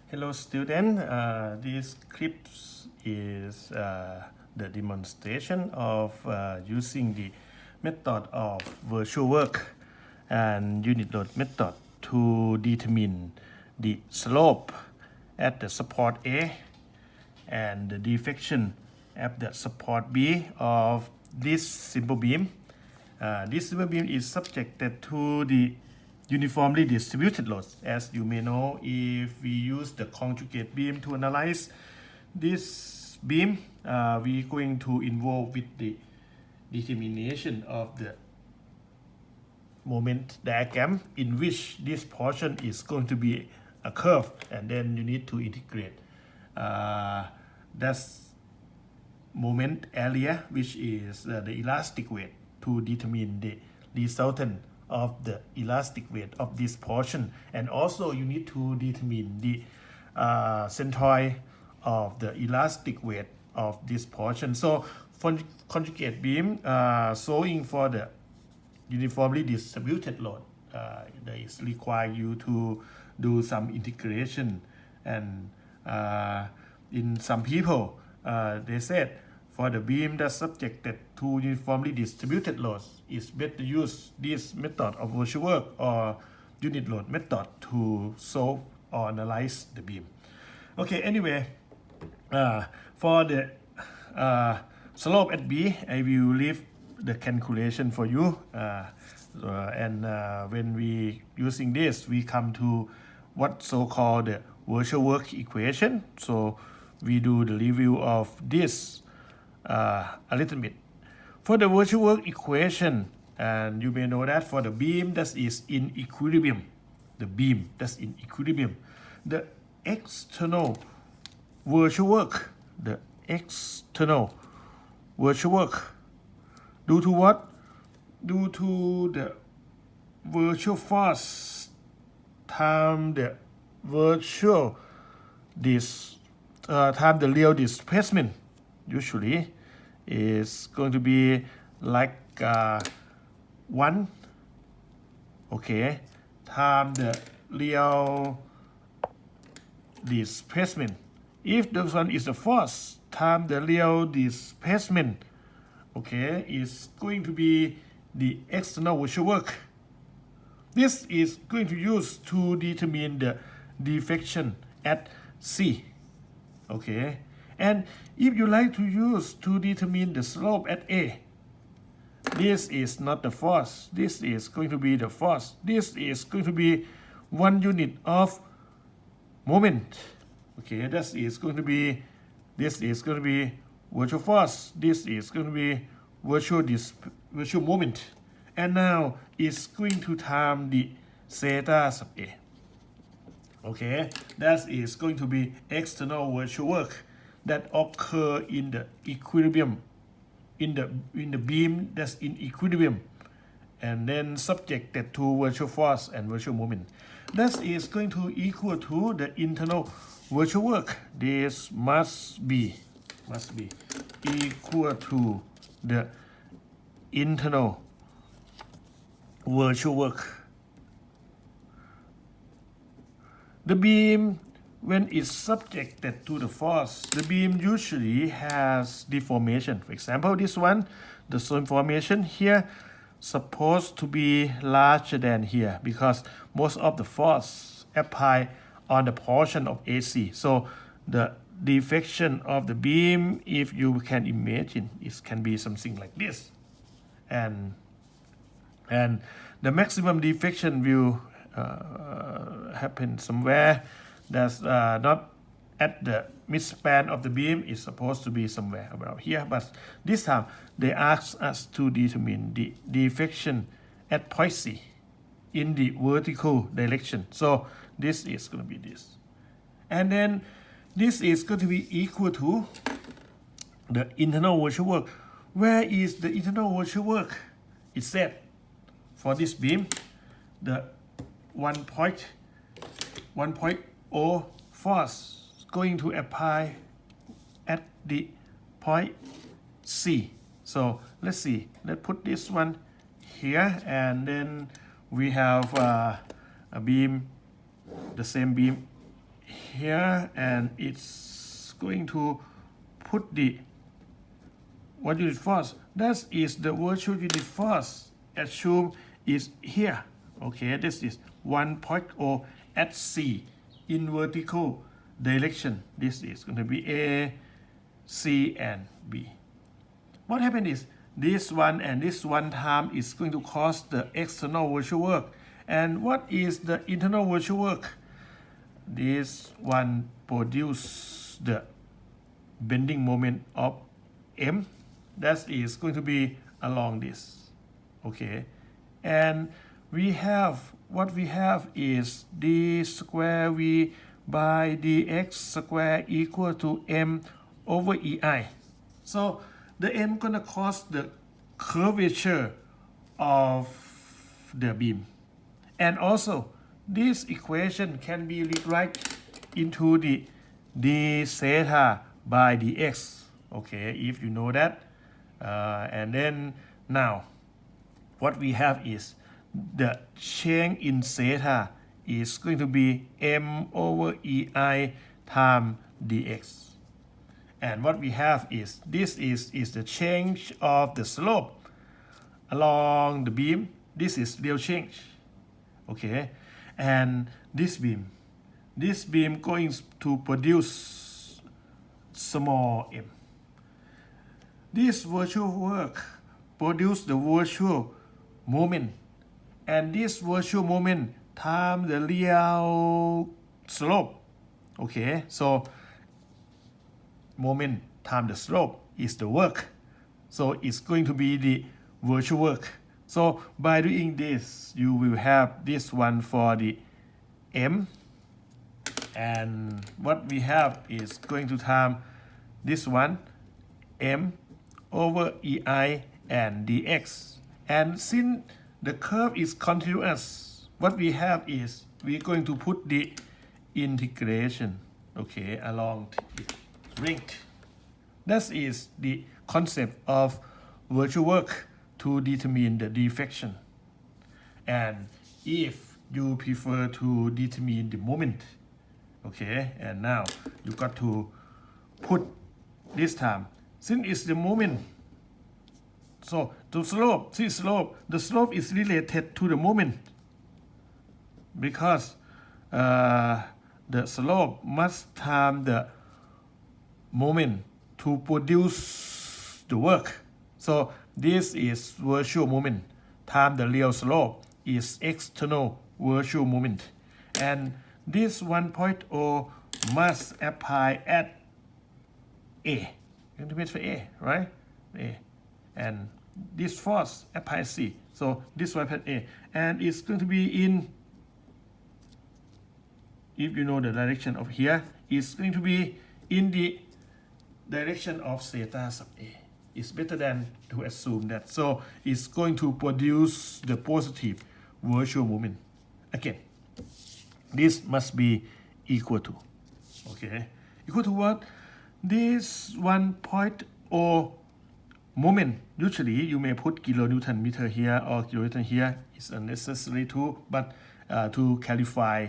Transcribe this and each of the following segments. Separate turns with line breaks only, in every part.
Hello student, this clip is the demonstration of using the method of virtual work and unit load method to determine the slope at the support A and the deflection at the support B of this simple beam. This simple beam is subjected to the uniformly distributed loads. As you may know, if we use the conjugate beam to analyze this beam, we're going to involve with the determination of the moment diagram in which this portion is going to be a curve, and then you need to integrate that's moment area, which is the elastic weight, to determine the resultant of the elastic weight of this portion. And also you need to determine the centroid of the elastic weight of this portion. So for conjugate beam, showing for the uniformly distributed load, there is require you to do some integration. And in some people, they said for the beam that's subjected to uniformly distributed loads, it's better to use this method of virtual work or unit load method to solve or analyze the beam. Okay, anyway, for the slope at B, I will leave the calculation for you. And when we using this, we come to what so-called the virtual work equation. So we do the review of this a little bit. For the virtual work equation, and you may know that for the beam that is in equilibrium, the beam that's in equilibrium, the external virtual work, due to what? Due to the virtual force times the virtual time the real displacement, usually is going to be like 1, okay, time the real displacement. If this one is the force time the real displacement, okay, is going to be the external virtual work. This is going to use to determine the deflection at C, okay. And if you like to use to determine the slope at A, this is not the force, this is going to be the force. This is going to be 1 unit of moment, okay. This is going to be virtual force, this is going to be virtual moment, and now it's going to time the zeta sub A, okay. That is going to be external virtual work that occur in the equilibrium, in the beam that's in equilibrium, and then subjected to virtual force and virtual moment. That is going to equal to the internal virtual work. This must be equal to the internal virtual work. The beam, when it's subjected to the force, the beam usually has deformation. For example, this one, the zone formation here, supposed to be larger than here because most of the force apply on the portion of AC. So the deflection of the beam, if you can imagine, it can be something like this. And the maximum deflection will happen somewhere that's not at the midspan of the beam. Is supposed to be somewhere about here, but this time they ask us to determine the deflection at point C in the vertical direction. So this is going to be this, and then this is going to be equal to the internal virtual work. Where is the internal virtual work? It said for this beam, the 1.0 force going to apply at the point C. So let's see, let's put this one here, and then we have a beam, the same beam here, and it's going to put the what unit force. That is the virtual unit force. Assume is here. Okay, this is 1.0 at C in vertical direction. This is going to be A, C, and B. What happened is this one and this one time is going to cause the external virtual work. And what is the internal virtual work? This one produce the bending moment of M. That is going to be along this. Okay, and we have what we have is d square v by dx square equal to m over ei. So the m gonna cause the curvature of the beam, and also this equation can be rewrite into the d theta by dx. Okay, if you know that, and then now what we have is the change in theta is going to be m over ei times dx. And what we have is this is the change of the slope along the beam. This is real change. Okay, and this beam going to produce small m. This virtual work produce the virtual moment, and this virtual moment times the real slope. Okay, so moment times the slope is the work, so it's going to be the virtual work. So by doing this, you will have this one for the m, and what we have is going to time this one m over ei and dx. And since the curve is continuous, what we have is we're going to put the integration, okay, along the length. That is the concept of virtual work to determine the deflection. And if you prefer to determine the moment, okay, and now you got to put this time, since it's the moment, so the slope, the slope is related to the moment, because the slope must time the moment to produce the work. So this is virtual moment times the real slope is external virtual moment, and this 1.0 must apply at A. Intermediate for A, right? A. And this force apply C. So this one at A, and it's going to be in, if you know the direction of here, it's going to be in the direction of theta sub A. It's better than to assume that. So it's going to produce the positive virtual moment. Again, this must be equal to, okay, equal to what? This 1.0 moment. Usually you may put kilonewton meter here or kilonewton here. It's unnecessary too, but to clarify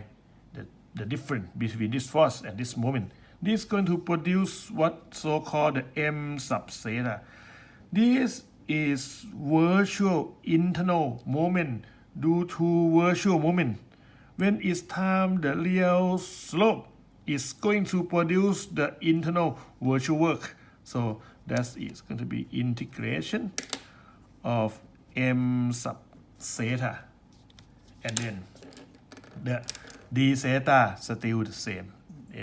the difference between this force and this moment, this is going to produce what so-called the m sub theta. This is virtual internal moment due to virtual moment. When it's time the real slope is going to produce the internal virtual work. So that is going to be integration of m sub theta, and then the d theta still the same,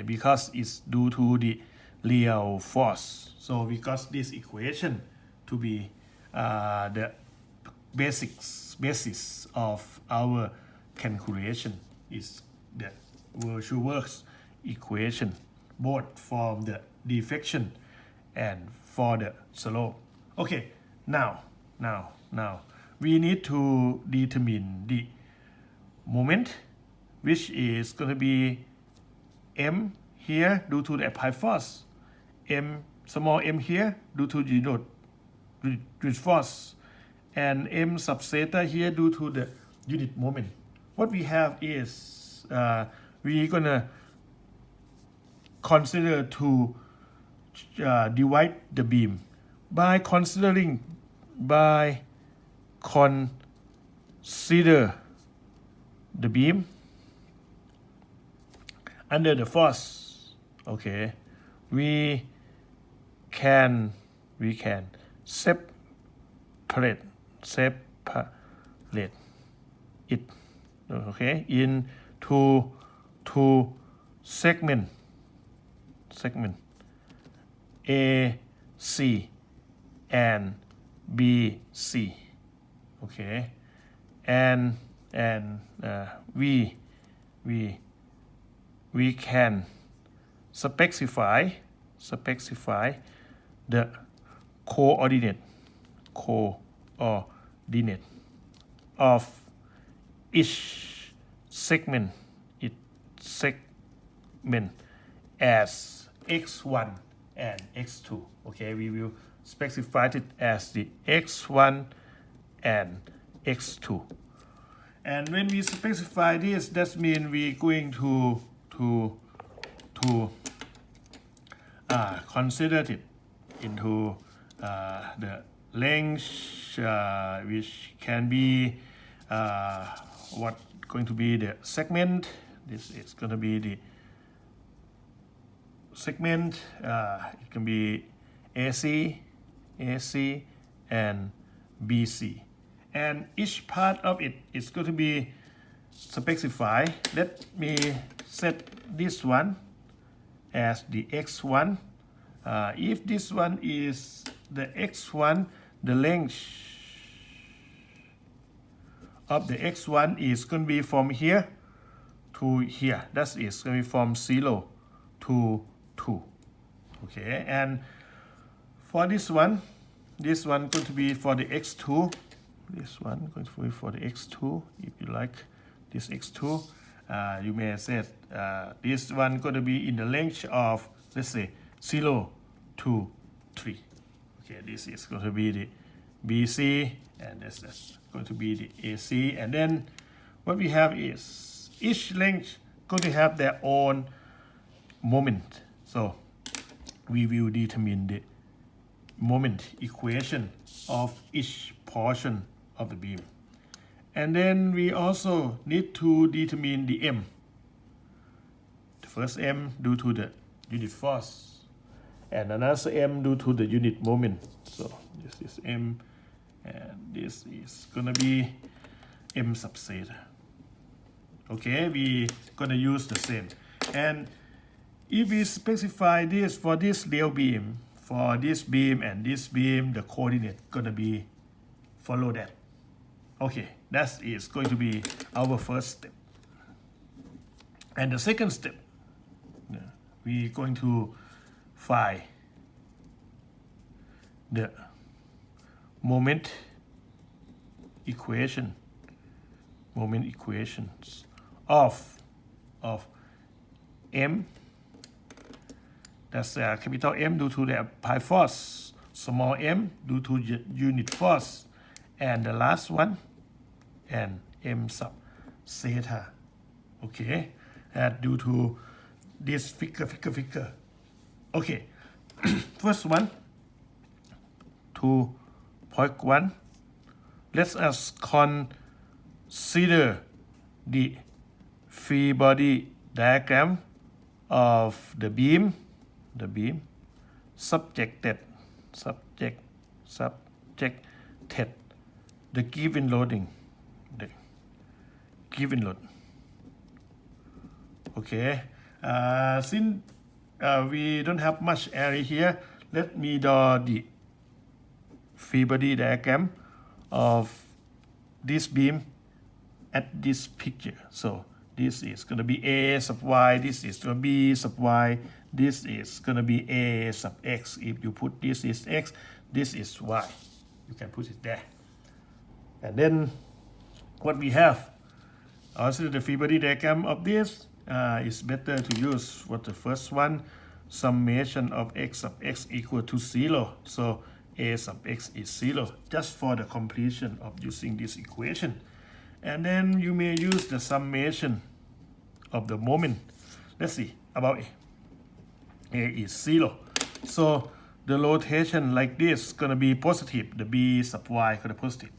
because it's due to the real force. So we got this equation to be the basis of our calculation is the virtual works equation, both from the deflection and for the slope. Okay, now we need to determine the moment, which is going to be m here due to the applied force, m small m here due to the unit force, and m sub theta here due to the unit moment. What we have is we're gonna consider to divide the beam by consider the beam under the force. Okay, we can separate it, okay, into two segment A C and B C, okay, and we can specify the coordinate of each segment as x1 and x2. Okay, we will specify it as the x1 and x2. And when we specify this, that means we're going to consider it into the length, which can be what going to be the segment. This is going to be the segment. It can be AC and BC, and each part of it is going to be specified. Let me set this one as the x1. If this one is the x1, the length of the x1 is going to be from here to here. That is going to be from 0 to 2. Okay, and for this one going to be for the x2. This one going to be for the x2. If you like this x2, you may say this one going to be in the length of, let's say, 0 to 3. Okay, this is going to be the BC, and that's going to be the AC. And then what we have is each length going to have their own moment. So we will determine the moment equation of each portion of the beam. And then we also need to determine the M. The first M due to the unit force, and another M due to the unit moment. So this is M, and this is gonna be M sub zeta. Okay, we gonna use the same. And if we specify this for this real beam, for this beam and this beam, the coordinate gonna be follow that. Okay, that is going to be our first step. And the second step, we're going to find the moment equations of M. That's capital M due to the applied force, small m due to unit force, and the last one, and M sub zeta. Okay, due to this figure. Okay, first one, 2.1. Let us consider the free body diagram of the beam subjected the given loading, Okay, since we don't have much area here, let me draw the free body diagram of this beam at this picture. So this is going to be A sub y, this is going to be B sub y, this is going to be A sub x. If you put this is x, this is y. You can put it there. And then what we have, also the free body diagram of this is better to use what the first one, summation of x sub x equal to 0. So A sub x is 0, just for the completion of using this equation. And then you may use the summation of the moment. Let's see about it. A is 0. So the rotation like this gonna be positive. The B sub y gonna be positive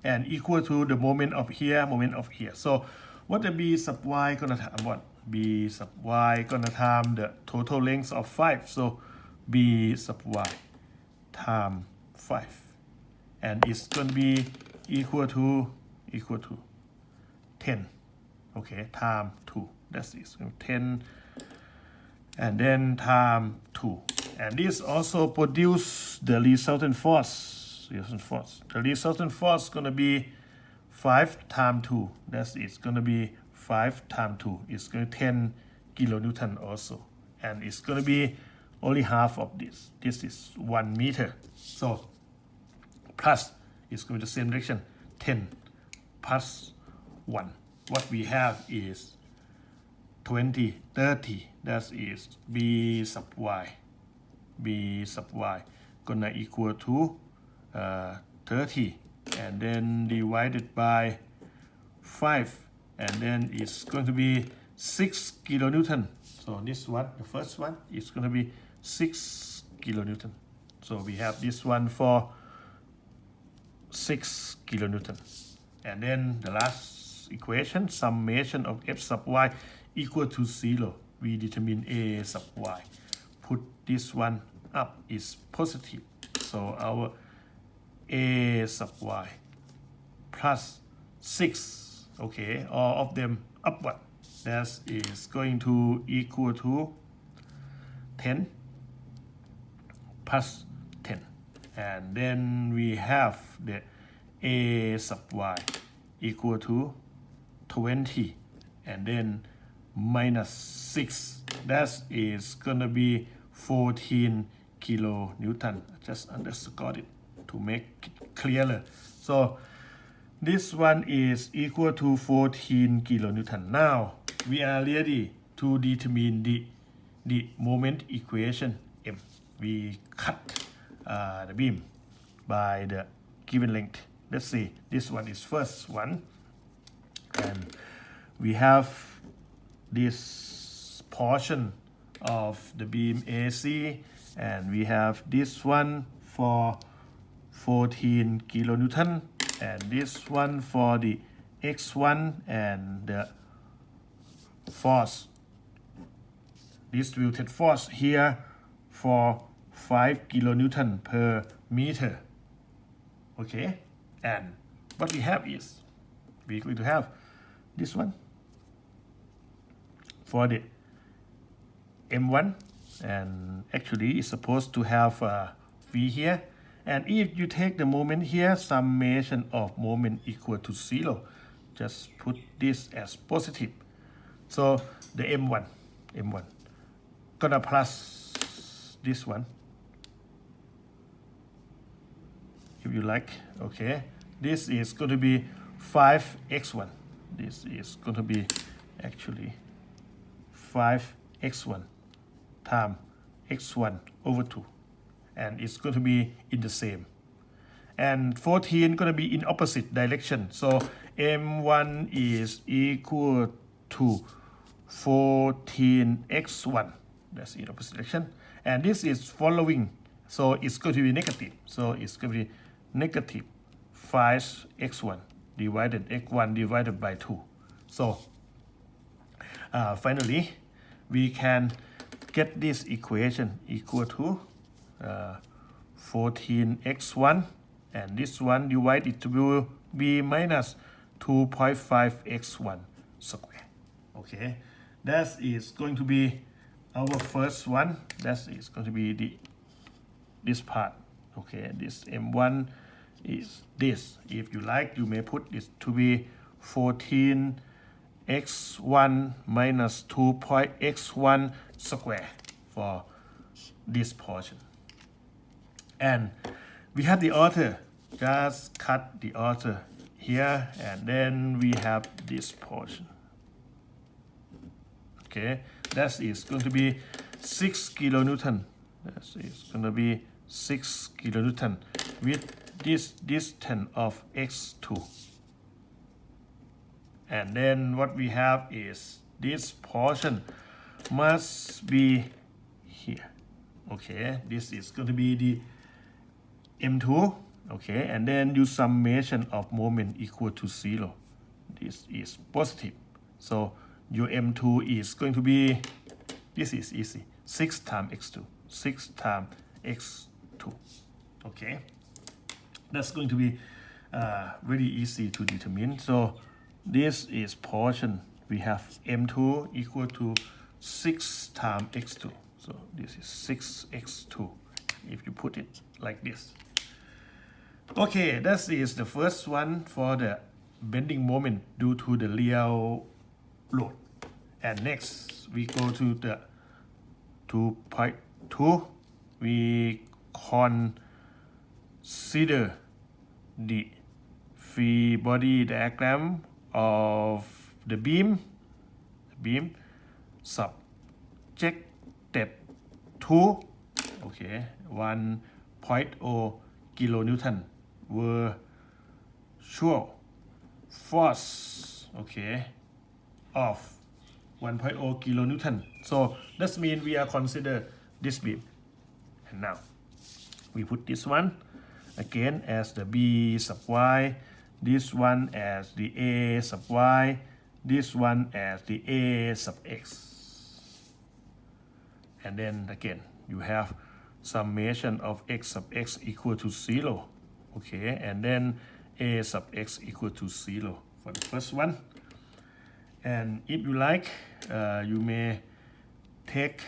and equal to the moment of here, moment of here. So what the B sub y gonna time what? B sub y gonna time the total length of 5. So B sub y time 5. And it's gonna be equal to 10. Okay, time 2. That's it. So 10 and then time 2. And this also produce the resultant force. The resultant force is going to be 5 times 2. That's it's going to be 5 times 2. It's going to be 10 kilonewton also. And it's going to be only half of this. This is 1 meter. So plus, it's going to the same direction. 10 plus 1. What we have is 20, 30. That is B sub y. B sub y gonna equal to 30 and then divided by 5 and then it's going to be 6 kilonewton. So this one, the first one, is going to be 6 kilonewton. So we have this one for 6 kilonewton. And then the last equation, summation of f sub y equal to 0. We determine a sub y. Put this one up is positive. So our a sub y plus 6, okay, all of them upward. That is going to equal to 10 plus 10. And then we have the a sub y equal to 20 and then minus 6. That is gonna be 14 kilonewton. Just underscore it to make it clearer. So this one is equal to 14 kilonewton. Now we are ready to determine the moment equation M. We cut the beam by the given length. Let's see, this one is first one, and we have this portion of the beam AC, and we have this one for 14 kilonewton, and this one for the X1 and the force, distributed force here for 5 kilonewton per meter. Okay, and what we have is we're going to have this one for the M1, and actually it's supposed to have V here. And if you take the moment here, summation of moment equal to 0, just put this as positive. So the M1 gonna plus this one, if you like. Okay, this is going to be 5x1. This is going to be actually 5x1 times x1 over 2, and it's going to be in the same. And 14 going to be in opposite direction. So M1 is equal to 14x1. That's in opposite direction. And this is following. So it's going to be negative. So it's going to be negative 5x1 divided x1 divided by 2. So finally, we can get this equation equal to 14x1, and this one divided to be minus 2.5x1 square. Okay, that is going to be our first one. That is going to be this part. Okay, this M1 is this. If you like, you may put this to be 14x1 minus 2.x1 square for this portion. And we have the author. Just cut the author here, and then we have this portion. Okay, that is going to be 6 kilonewton. That is going to be 6 kilonewton with this distance of x2. And then what we have is this portion must be here. Okay, this is going to be the M2. Okay, and then your summation of moment equal to 0. This is positive. So your M2 is going to be, this is easy, 6 times x2. 6 times x2. Okay, that's going to be very easy to determine. So this is portion. We have M2 equal to 6 times x2. So this is 6x2 if you put it like this. Okay, that is the first one for the bending moment due to the real load. And next we go to the 2.2. We consider the free body diagram of the beam subjected to 1.0 kilonewton virtual force of 1.0 kilonewton. So that means we are consider this beam, and now we put this one again as the B sub y, this one as the A sub y, this one as the A sub x, and then again you have summation of x sub x equal to 0. Okay, and then A sub x equal to 0 for the first one. And if you like, you may take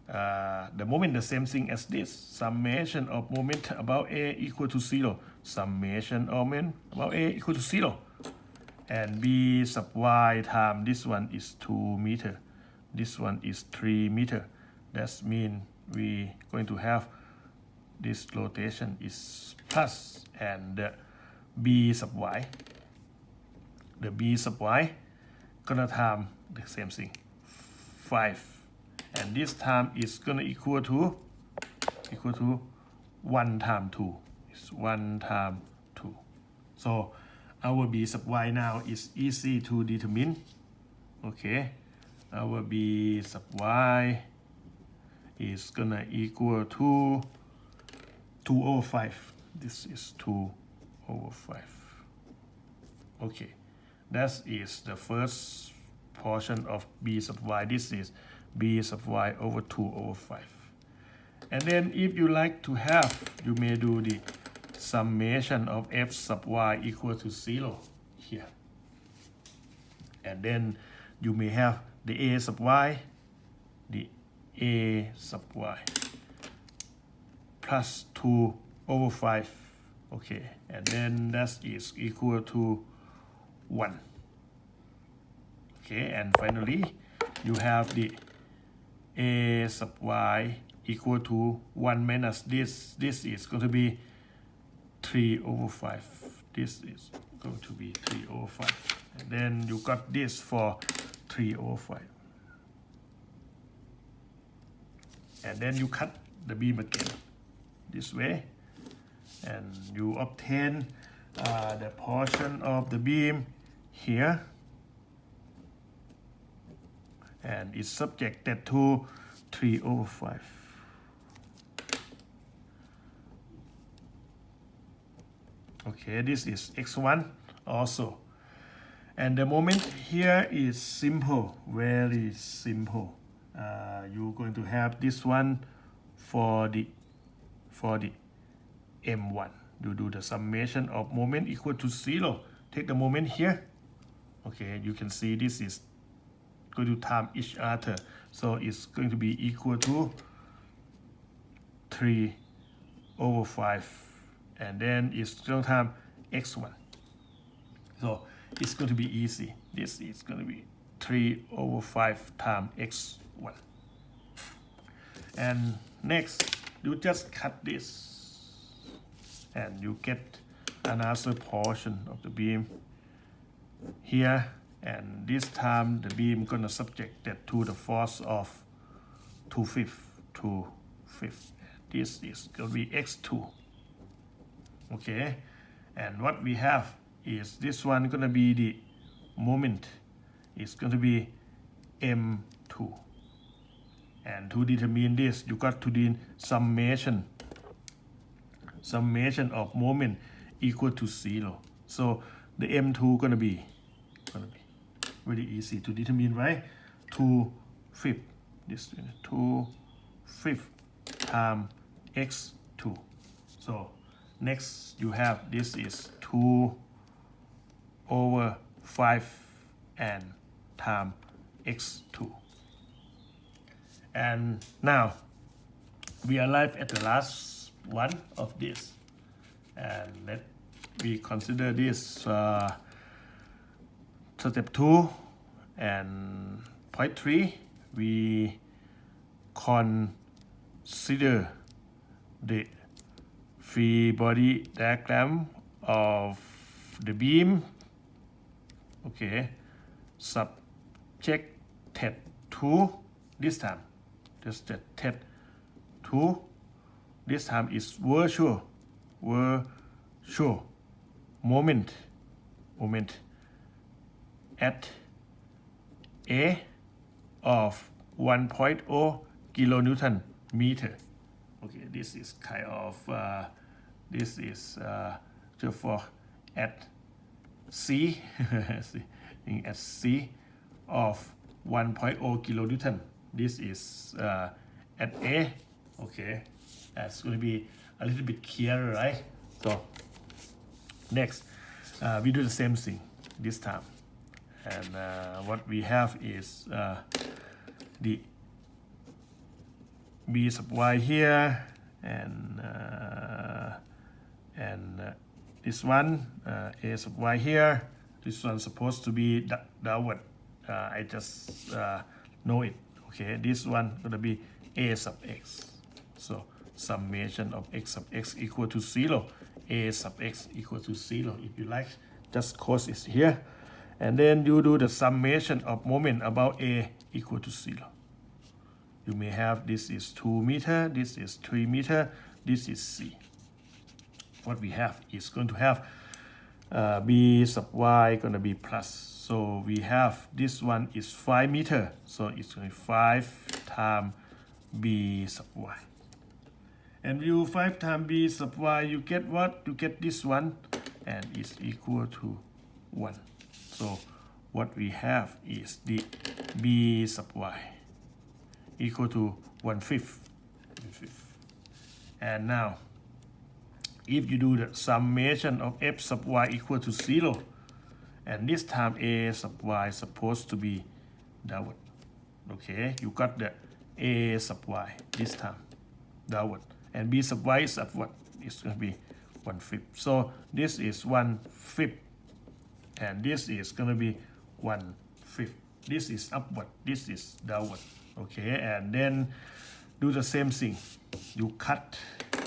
the moment the same thing as this, summation of moment about A equal to 0, summation of moment about A equal to 0, and B sub y times this one is 2 meter, this one is 3 meter. That means we going to have this rotation is plus, and the B sub y, gonna time the same thing, 5, and this time is gonna equal to 1 times 2. It's 1 times 2. So our B sub y now is easy to determine. Okay, our B sub y is gonna equal to 2/5. This is 2/5. Okay, that is the first portion of B sub y. This is B sub y over 2/5. And then if you like to have, you may do the summation of f sub y equal to 0 here. And then you may have the A sub y, plus 2/5. Okay, and then that is equal to 1. Okay, and finally you have the A sub y equal to 1 minus this. This is going to be 3/5. This is going to be 3/5. And then you got this for 3/5. And then you cut the beam again this way, and you obtain the portion of the beam here, and it's subjected to 3/5. Okay, this is x1 also, and the moment here is simple, very simple. You're going to have this one for the M1. You do the summation of moment equal to 0. Take the moment here. Okay, you can see this is going to time each other, so it's going to be equal to 3/5, and then it's going to time x1. So it's going to be easy. This is going to be 3/5 times x1. And next, you just cut this, and you get another portion of the beam here. And this time the beam gonna subject that to the force of 2/5. This is gonna be x2. Okay, and what we have is this one gonna be the moment. It's going to be m2, And to determine this, you got to do summation of moment equal to 0. So the M2 gonna be very easy to determine, right? 2/5, this 2/5 times x2. So next you have this is 2/5 and times x2. And now we arrive at the last one of this, and let we consider this step 2 and point 3. We consider the free body diagram of the beam, okay, subjected to this time, just the TED 2. This time is virtual moment at A of 1.0 kilonewton meter. Okay, this is kind of this is just for at C at C of 1.0 kilonewton. This is at A. Okay, that's going to be a little bit clearer, right? So next we do the same thing this time, and what we have is the B sub y here, and this one A sub y here. This one supposed to be downward. I just know it. Okay, this one gonna be A sub x. So summation of x sub x equal to 0. A sub x equal to 0. If you like, just cause it here, and then you do the summation of moment about A equal to 0. You may have this is 2 meter, this is 3 meter, this is C. What we have is going to have B sub y gonna be plus. So we have this one is 5 meter, so it's going to be 5 times B sub y. And you 5 times B sub y, you get what? You get this one, and it's equal to 1. So what we have is the B sub y equal to 1/5. And now if you do the summation of f sub y equal to 0, and this time A sub y is supposed to be downward. Okay, you got the A sub y this time downward, and B sub y is upward. It's going to be 1/5. So this is 1/5, and this is going to be 1/5. This is upward, this is downward. Okay, and then do the same thing. You cut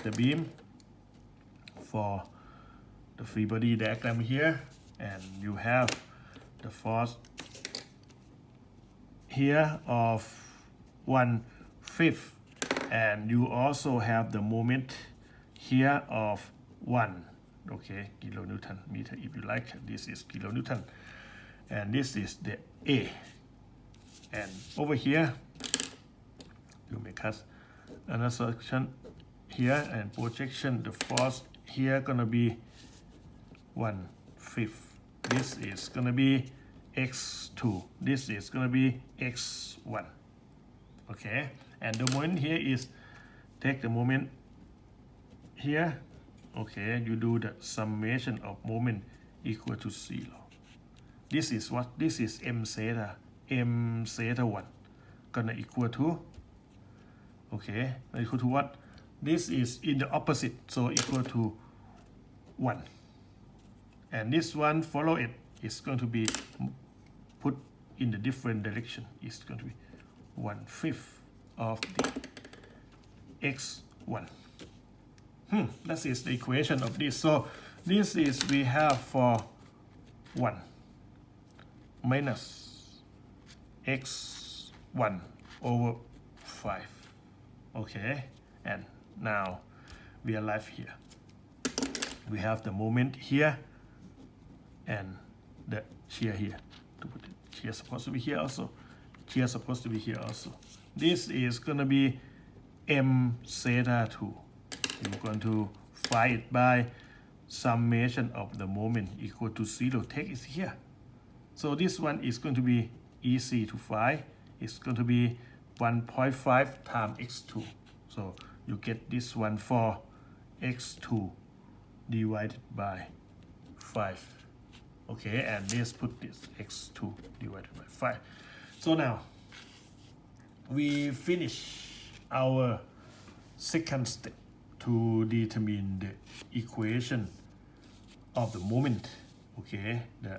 the beam for the free body diagram here, and you have the force here of 1/5, and you also have the moment here of 1, okay, kilonewton meter if you like. This is kilonewton, and this is the A. And over here you may cut another section here, and projection the force here gonna be 1/5. This is gonna be x2. This is gonna be x1. Okay, and the moment here is take the moment here. Okay, you do the summation of moment equal to 0. This is what? This is m theta 1 gonna equal to, okay, equal to what? This is in the opposite, so equal to 1. And this one follow it is going to be put in the different direction. It's going to be 1/5 of the x1. That is the equation of this. So this is we have for 1 minus x1 over 5. Okay, and now we are left here. We have the moment here and the shear here. To put it, shear supposed to be here also. Shear supposed to be here also. this is going to be m theta 2. You're going to find it by summation of the moment equal to 0. Take it here. So this one is going to be easy to find. It's going to be 1.5 times x2. So you get this one for x2 divided by 5. Okay, and let's put this x2 divided by 5. So now we finish our second step to determine the equation of the moment. Okay, the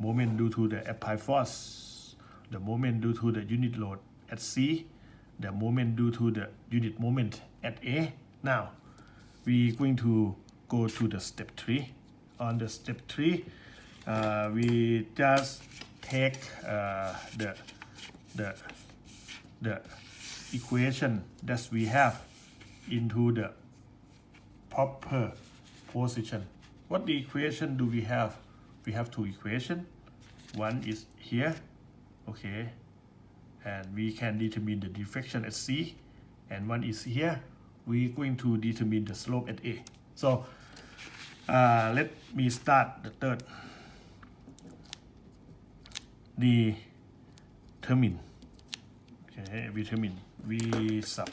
moment due to the applied force, the moment due to the unit load at C, the moment due to the unit moment at A. Now we're going to go to the step 3. On the step 3, we just take the equation that we have into the proper position. What the equation do we have? We have two equations. One is here, okay, and we can determine the deflection at C, and one is here. We're going to determine the slope at A. So let me start the third. Determine. Okay, determine V sub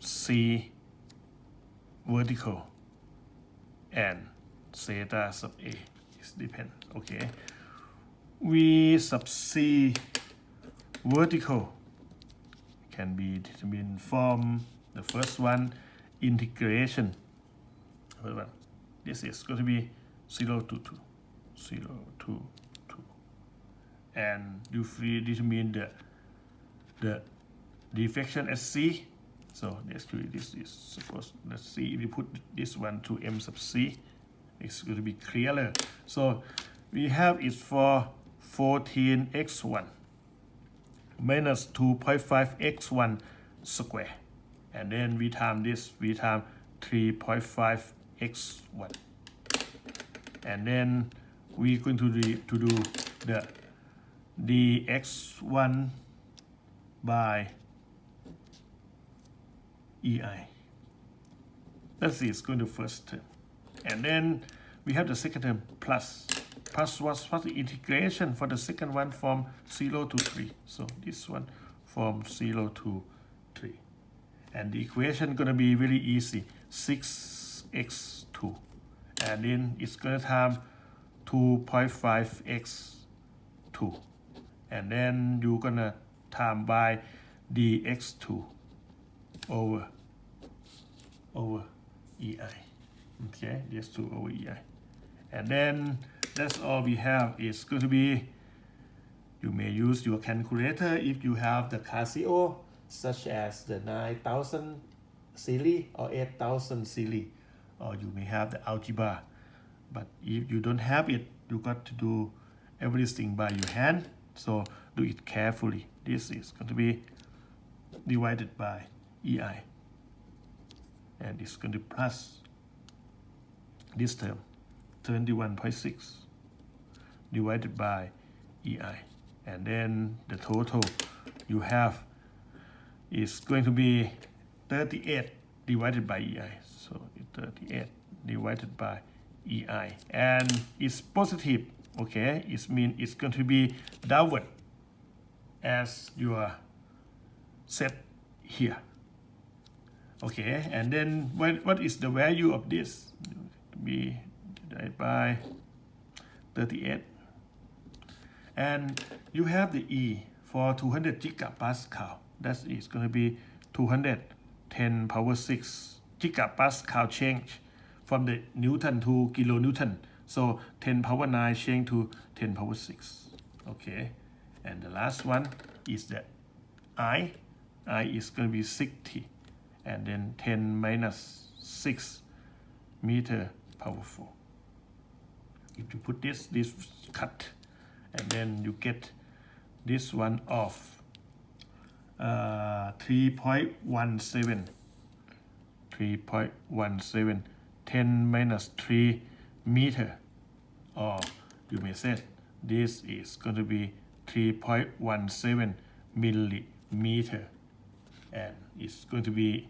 C vertical and theta sub A. It depends. Okay, V sub C vertical can be determined from the first one, integration. This is going to be 0 to 2, and you determine the deflection at C. So actually this is supposed, let's see if we put this one to m sub C, it's going to be clearer. So we have it for 14x1 minus 2.5x1 square, and then we times this, we times 3.5x1, and then we're going to do the dx1 by EI. That's it, it's going to first term. And then we have the second term plus what's the integration for the second one from 0 to 3. So this one from 0 to 3. And the equation going to be very easy, 6x2. And then it's going to have 2.5x2. And then you're going to time by dx2 over EI. Okay, dx2 over EI. And then that's all we have. Is going to be, you may use your calculator if you have the Casio, such as the 9000 series or 8000 series, or you may have the algebra. But if you don't have it, you got to do everything by your hand. So do it carefully. This is going to be divided by EI, and it's going to be plus this term 21.6 divided by EI, and then the total you have is going to be 38 divided by EI. So 38 divided by EI, and it's positive. Okay, it means it's going to be downward as your set here. Okay, and then what is the value of this? Be divided by 38, and you have the E for 200 gigapascal. That is going to be 210 power 6 gigapascal change from the Newton to kilonewton. So 10 power 9 change to 10 power 6. Okay, and the last one is the I is going to be 60, and then 10 minus 6 meter power 4. If you put this cut, and then you get this one of 3.17, 10 minus 3 meter, or you may say this is going to be 3.17 millimeter, and it's going to be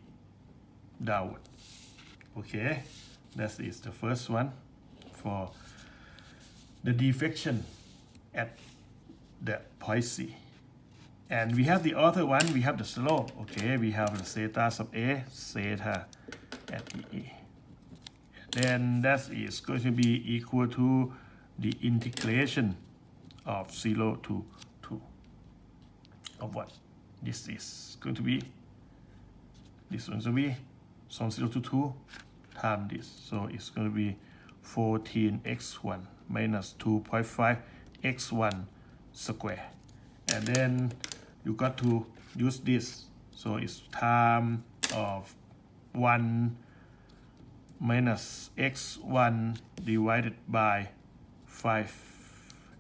downward. Okay, that is the first one for the deflection at the point C. And we have the other one, we have the slope. Okay, we have the theta sub A, theta at E. Then that is going to be equal to the integration of 0 to 2 of what? This is going to be, this one's going to be from 0 to 2 times this. So it's going to be 14x1 minus 2.5 x1 square. And then you got to use this. So it's time of 1 minus x1 divided by 5.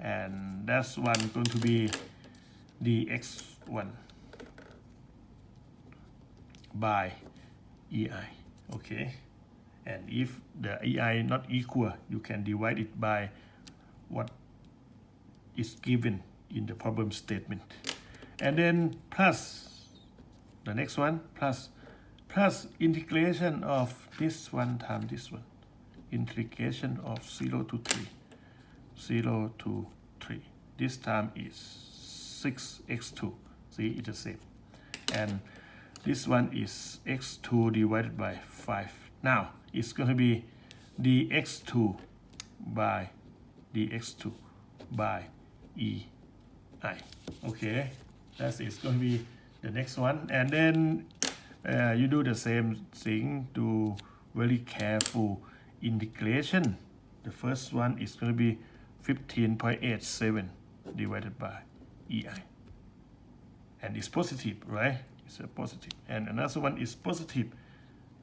And that's one going to be the x1 by EI. Okay. And if the EI not equal, you can divide it by what is given in the problem statement. And then plus the next one, plus integration of this one times this one, integration of 0 to 3, 0 to 3. This time is 6x2. See, it's the same. And this one is x2 divided by 5. Now it's going to be dx2 by dx2 by EI. Okay, that is going to be the next one. And then you do the same thing, do very careful integration. The first one is going to be 15.87 divided by EI. And it's positive, right? It's a positive. And another one is positive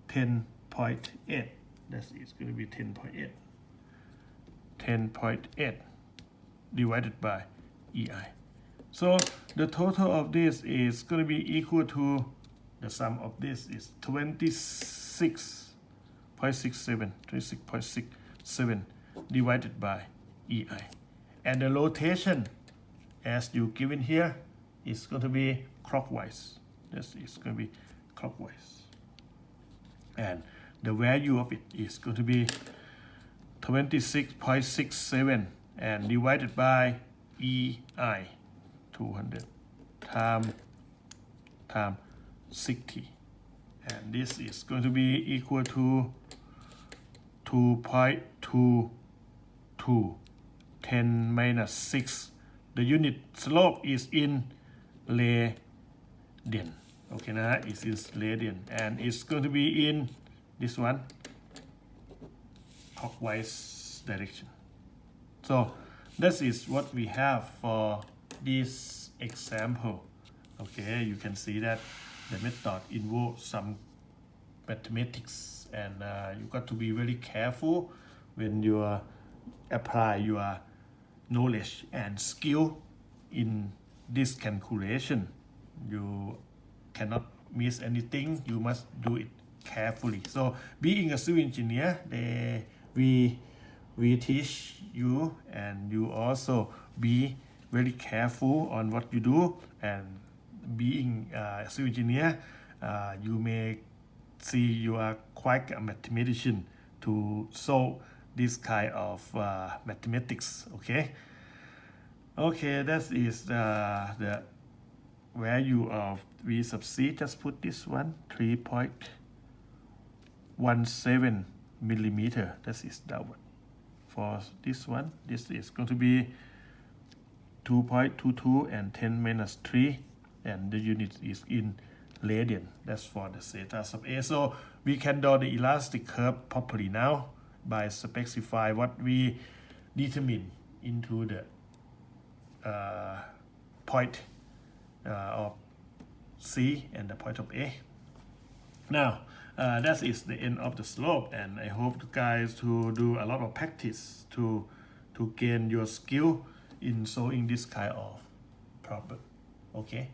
10.8. That is going to be 10.8. 10.8 divided by EI. So the total of this is going to be equal to, the sum of this is 26.67 divided by EI. And the rotation, as you given here, is going to be clockwise. This is going to be clockwise. And the value of it is going to be 26.67 and divided by EI 200 times 60, and this is going to be equal to 2.22 10 minus 6. The unit slope is in radian. Okay, now it is radian, and it's going to be in this one clockwise direction. So this is what we have for this example. Okay, you can see that the method involves some mathematics, and you got to be very careful when you apply your knowledge and skill in this calculation. You cannot miss anything. You must do it carefully. So being a civil engineer, we teach you, and you also be very careful on what you do. And being a civil engineer, you may see you are quite a mathematician to solve this kind of mathematics. Okay, that is the value of V sub C. Just put this one 3.17 millimeter. That is downward. For this one, this is going to be 2.22 and 10 minus 3, and the unit is in radian. That's for the theta sub A. So we can draw the elastic curve properly now by specify what we determine into the point of C and the point of A. Now that is the end of the slope, and I hope you guys to do a lot of practice to gain your skill in solving this kind of problem. Okay.